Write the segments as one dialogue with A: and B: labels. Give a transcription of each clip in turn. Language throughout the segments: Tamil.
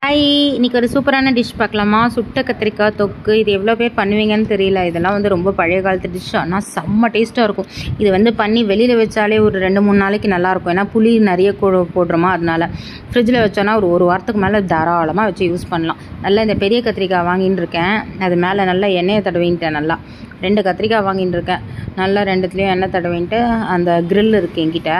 A: ஹாய், இன்றைக்கி ஒரு சூப்பரான டிஷ் பார்க்கலாமா? சுட்ட கத்திரிக்காய் தொக்கு. இது எவ்வளோ பேர் பண்ணுவீங்கன்னு தெரியல. இதெல்லாம் வந்து ரொம்ப பழைய காலத்து டிஷ், ஆனால் செம்ம டேஸ்ட்டாக இருக்கும். இது வந்து பண்ணி வெளியில் வச்சாலே ஒரு 2-3 நாளைக்கு நல்லாயிருக்கும். ஏன்னா புளி நிறைய போடுறோமா, அதனால ஃப்ரிட்ஜில் வச்சோன்னா ஒரு வாரத்துக்கு மேலே தாராளமாக வச்சு யூஸ் பண்ணலாம். நல்லா இந்த பெரிய கத்திரிக்காய் வாங்கின்னு இருக்கேன். அது மேலே நல்லா எண்ணெயை தடவின்ட்டேன். நல்லா 2 கத்திரிக்காய் வாங்கின்னு இருக்கேன். நல்லா 2த்துலேயும் எண்ணெய் தடவின்ட்டு அந்த கிரில் இருக்குது என்கிட்ட,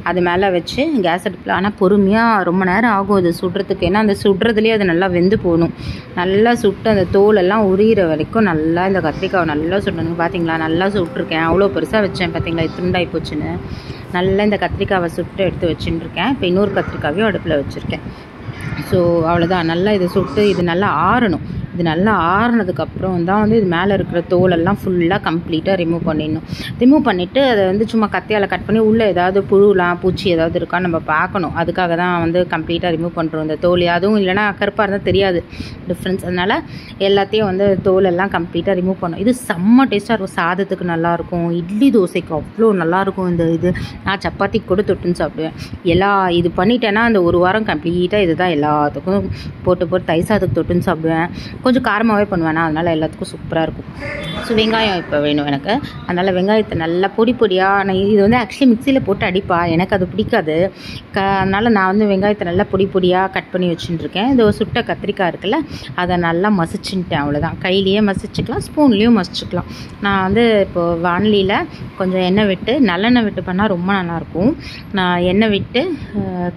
A: அது மேலே வச்சு கேஸ் அடுப்பில். ஆனால் பொறுமையாக ரொம்ப நேரம் ஆகும் இது சுடுறதுக்கு. ஏன்னா அந்த சுடுறதுலேயே அது நல்லா வெந்து போகணும். நல்லா சுட்டு அந்த தோலெல்லாம் உரிகிற வரைக்கும் நல்லா இந்த கத்திரிக்காவை நல்லா சுடணும். பார்த்தீங்களா, நல்லா சுட்டிருக்கேன். அவ்வளோ பெருசாக வச்சேன் பார்த்தீங்களா, துண்டாகி போச்சுன்னு. நல்லா இந்த கத்திரிக்காவை சுட்டு எடுத்து வச்சுட்டு இருக்கேன். இப்போ இன்னொரு கத்திரிக்காவையும் அடுப்பில் வச்சுருக்கேன். ஸோ அவ்வளோதான். நல்லா இதை சுட்டு இது நல்லா ஆறணும். இது நல்லா ஆறுனதுக்கப்புறம் தான் வந்து இது மேலே இருக்கிற தோலெல்லாம் ஃபுல்லாக கம்ப்ளீட்டாக ரிமூவ் பண்ணிடணும். ரிமூவ் பண்ணிவிட்டு அதை வந்து சும்மா கத்தியால் கட் பண்ணி உள்ளே ஏதாவது புழுலாம் பூச்சி ஏதாவது இருக்கான்னு நம்ம பார்க்கணும். அதுக்காக தான் வந்து கம்ப்ளீட்டாக ரிமூவ் பண்ணுறோம் இந்த தோல். அதுவும் இல்லைனா கருப்பாக இருந்தால் தெரியாது டிஃப்ரென்ஸ். அதனால் எல்லாத்தையும் வந்து தோலெல்லாம் கம்ப்ளீட்டாக ரிமூவ் பண்ணணும். இது செம்ம டேஸ்ட்டாக இருக்கும். சாதத்துக்கு நல்லாயிருக்கும், இட்லி தோசைக்கு அவ்வளோ நல்லாயிருக்கும். இது நான் சப்பாத்திக்கு கூட தொட்டுன்னு சாப்பிடுவேன். இது பண்ணிட்டேன்னா அந்த ஒரு வாரம் கம்ப்ளீட்டாக இது தான் எல்லாத்துக்கும் போட்டு தயிர் சாதத்துக்கு தொட்டுன்னு சாப்பிடுவேன். கொஞ்சம் காரமாகவே பண்ணுவேன், அதனால் எல்லாத்துக்கும் சூப்பராக இருக்கும். ஸோ வெங்காயம் இப்போ வேணும் எனக்கு. அதனால் வெங்காயத்தை நல்லா பொடியாக, நான் இது வந்து ஆக்சுவலி மிக்சியில் போட்டு அடிப்பா, எனக்கு அது பிடிக்காது. அதனால் நான் வந்து வெங்காயத்தை நல்லா பொடியாக கட் பண்ணி வச்சுட்டுருக்கேன். இந்த சுட்ட கத்திரிக்காய் இருக்குல்ல, அதை நல்லா மசிச்சுட்டேன். அவ்வளோதான். கையிலேயே மசிச்சுக்கலாம், ஸ்பூன்லேயும் மசிச்சுக்கலாம். நான் வந்து இப்போது வானலியில் கொஞ்சம் எண்ணெய் விட்டு, நல்லெண்ணெய் விட்டு பண்ணால் ரொம்ப நல்லாயிருக்கும். நான் எண்ணெய் விட்டு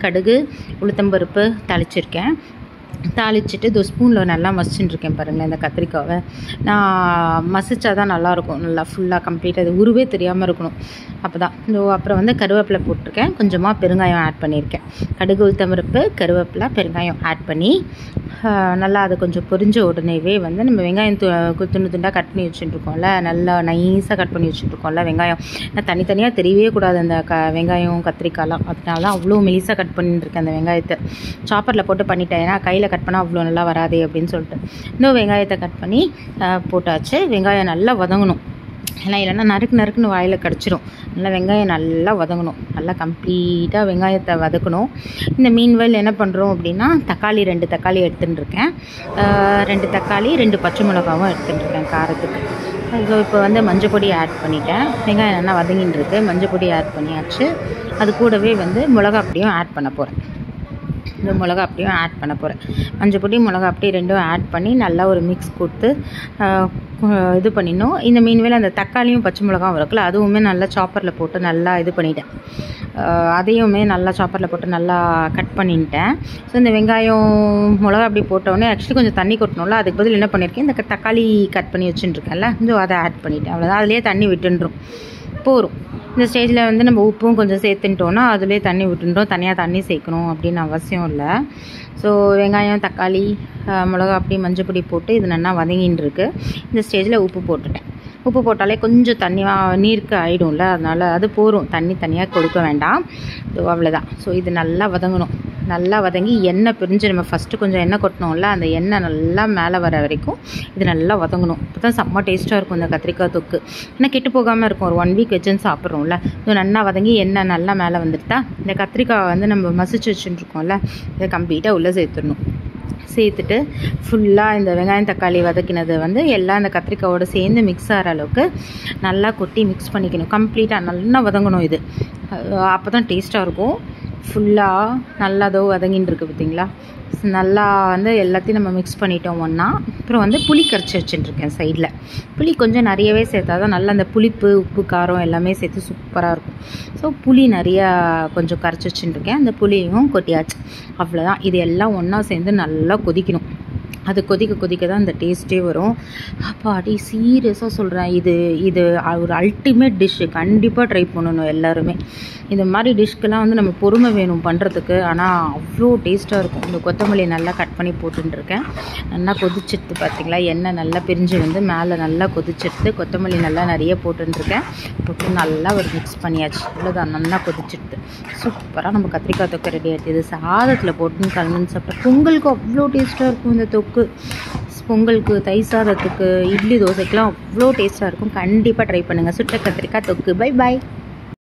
A: கடுகு உளுத்தம்பருப்பு தாளிச்சிருக்கேன். தாளிச்சிட்டு இது ஸ்பூனில் நல்லா மசிச்சுட்டுருக்கேன் பாருங்களேன். இந்த கத்திரிக்காவை நான் மசிச்சா தான் நல்லாயிருக்கும். நல்லா ஃபுல்லாக கம்ப்ளீட்டாக இது உருவே தெரியாமல் இருக்கணும். அப்போ தான். அப்புறம் வந்து கருவேப்பிலை போட்டிருக்கேன். கொஞ்சமாக பெருங்காயம் ஆட் பண்ணியிருக்கேன். கடுகு உளுத்தம்பருப்பு கருவேப்பிலை பெருங்காயம் ஆட் பண்ணி நல்லா அது கொஞ்சம் பொரிஞ்ச உடனேவே வந்து நம்ம வெங்காயம் துண்டாக கட் பண்ணி வச்சுட்டுருக்கோம்ல, நல்லா நைஸாக கட் பண்ணி வச்சுட்டுருக்கோம்ல வெங்காயம். நான் தனித்தனியாக தெரியவே கூடாது அந்த வெங்காயம் கத்திரிக்காய்லாம். அதனால தான் அவ்வளோ மெலிசாக கட் பண்ணிட்டுருக்கேன் அந்த வெங்காயத்தை. சாப்பரில் போட்டு பண்ணிட்டேன், ஏன்னா கையில் கட் பண்ணால் அவ்வளோ நல்லா வராதே அப்படின்னு சொல்லிட்டு. இன்னும் வெங்காயத்தை கட் பண்ணி போட்டாச்சு. வெங்காயம் நல்லா வதங்கணும். இல்லைன்னா நறுக்குன்னு வாயில் கடிச்சிடும். நல்லா வெங்காயம் நல்லா வதங்கணும். நல்லா கம்ப்ளீட்டாக வெங்காயத்தை வதக்கணும். இந்த மீன்வெல் என்ன பண்ணுறோம் அப்படின்னா, 2 தக்காளி எடுத்துகிட்டு இருக்கேன். 2 தக்காளி 2 பச்சை மிளகாவும் எடுத்துகிட்டு இருக்கேன் காரத்துக்கு. ஸோ இப்போ வந்து மஞ்சள் பொடி ஆட் பண்ணிட்டேன். வெங்காயம் நல்லா வதங்கின்னு இருக்கு. மஞ்சள் பொடி ஆட் பண்ணியாச்சு. அது கூடவே வந்து மிளகா அப்படியும் ஆட் பண்ண போகிறேன். இந்த மிளகா அப்படியும் ஆட் பண்ண போகிறேன். மஞ்சள் பொடி மிளகா அப்படி 2ம் ஆட் பண்ணி நல்லா ஒரு மிக்ஸ் கொடுத்து இது பண்ணிடணும். இந்த மீன்வேல அந்த தக்காளியும் பச்சை மிளகாவும் இருக்குல்ல, அதுவுமே நல்லா சாப்பரில் போட்டு நல்லா இது பண்ணிட்டேன். அதையுமே நல்லா சாப்பரில் போட்டு நல்லா கட் பண்ணிட்டேன். ஸோ இந்த வெங்காயம் மிளகா அப்படி போட்டோடனே ஆக்சுவலி கொஞ்சம் தண்ணி கொட்டணும்ல, அதுக்கு பதில் என்ன பண்ணியிருக்கேன், இந்த தக்காளி கட் பண்ணி வச்சுட்டுருக்கேன்ல, கொஞ்சம் அதை ஆட் பண்ணிவிட்டேன். அவ்வளோதான். அதிலே தண்ணி விட்டுன்றோம் போரும். இந்த ஸ்டேஜில் வந்து நம்ம உப்பும் கொஞ்சம் சேர்த்துட்டோன்னா அதிலே தண்ணி விட்டுன்றோம். தனியாக தண்ணி சேர்க்கணும் அப்படின்னு அவசியம் இல்லை. ஸோ வெங்காயம் தக்காளி மிளகா அப்படி மஞ்சள் பொடி போட்டு இது நல்லா வதங்கின்னு இருக்குது. இந்த ஸ்டேஜில் உப்பு போட்டுட்டேன். உப்பு போட்டாலே கொஞ்சம் தண்ணியாக நீருக்கு ஆகிடும்ல, அதனால் அது போரும். தண்ணி தனியாக கொடுக்க வேண்டாம். ஸோ அவ்வளோதான். ஸோ இது நல்லா வதங்கணும். நல்லா வதங்கி எண்ணெய் பிரிஞ்சு, நம்ம ஃபஸ்ட்டு கொஞ்சம் எண்ணெய் கொட்டினோம்ல, அந்த எண்ணெய் நல்லா மேலே வர வரைக்கும் இது நல்லா வதங்கணும். இப்போ தான் செம்ம டேஸ்ட்டாக இருக்கும் இந்த கத்திரிக்காய் தொக்கு. ஏன்னா கெட்டு போகாமல் இருக்கும். ஒரு 1 வீக் வச்சுன்னு சாப்பிட்றோம்ல. இது நல்லா வதங்கி எண்ணெய் நல்லா மேலே வந்துட்டா இந்த கத்திரிக்காய் வந்து நம்ம மசிச்சு வச்சுட்டுருக்கோம்ல, இதை கம்ப்ளீட்டாக உள்ளே சேர்த்துடணும். சேர்த்துட்டு ஃபுல்லாக இந்த வெங்காயம் தக்காளி வதக்கினது வந்து எல்லாம் இந்த கத்திரிக்காயோடு சேர்ந்து மிக்ஸ் ஆகிற அளவுக்கு நல்லா கொட்டி மிக்ஸ் பண்ணிக்கணும். கம்ப்ளீட்டாக நல்லா வதங்கணும். இது அப்போ தான் டேஸ்ட்டாக இருக்கும். ஃபுல்லாக நல்லா வதங்கின்னு இருக்குது பார்த்தீங்களா. நல்லா வந்து எல்லாத்தையும் நம்ம மிக்ஸ் பண்ணிட்டோம் ஒன்றா. அப்புறம் வந்து புளி கரைச்சி வச்சுட்டுருக்கேன் சைடில். புளி கொஞ்சம் நிறையவே சேர்த்தா தான் நல்லா அந்த புளிப்பு உப்பு காரம் எல்லாமே சேர்த்து சூப்பராக இருக்கும். ஸோ புளி நிறையா கொஞ்சம் கரைச்சி வச்சுட்டுருக்கேன். அந்த புளியும் கொட்டியாச்சு. அவ்வளோதான். இது எல்லாம் ஒன்றா சேர்ந்து நல்லா கொதிக்கணும். அது கொதிக்க தான் இந்த டேஸ்ட்டே வரும். அப்பாடி சீரியஸாக சொல்கிறேன், இது ஒரு அல்டிமேட் டிஷ்ஷு. கண்டிப்பாக ட்ரை பண்ணணும் எல்லாருமே. இந்த மாதிரி டிஷ்க்கெல்லாம் வந்து நம்ம பொறுமை வேணும் பண்ணுறதுக்கு. ஆனால் அவ்வளோ டேஸ்ட்டாக இருக்கும். இந்த கொத்தமல்லி நல்லா கட் பண்ணி போட்டுருக்கேன். நல்லா கொதிச்சிடுது பார்த்தீங்களா. எண்ணெய் நல்லா பிரிஞ்சு வந்து மேலே நல்லா கொதிச்சிடுது. கொத்தமல்லி நல்லா நிறைய போட்டுருக்கேன். போட்டு நல்லா ஒரு மிக்ஸ் பண்ணியாச்சு. இவ்வளோதான். நல்லா கொதிச்சிடுது. சூப்பராக நம்ம கத்திரிக்காய் தொக்கு ரெடி ஆகிடுது. இது சாதத்தில் போட்டுன்னு கலந்துன்னு சாப்பிட்டா பொங்கலுக்கு அவ்வளோ டேஸ்ட்டாக இருக்கும் இந்த தொக்கு. பொங்கலுக்கு தயிர் சாதத்துக்கு இட்லி தோசைக்கெலாம் அவ்வளோ டேஸ்ட்டாக இருக்கும். கண்டிப்பாக ட்ரை பண்ணுங்கள் சுட்ட கத்திரிக்காய் தொக்கு. Bye bye.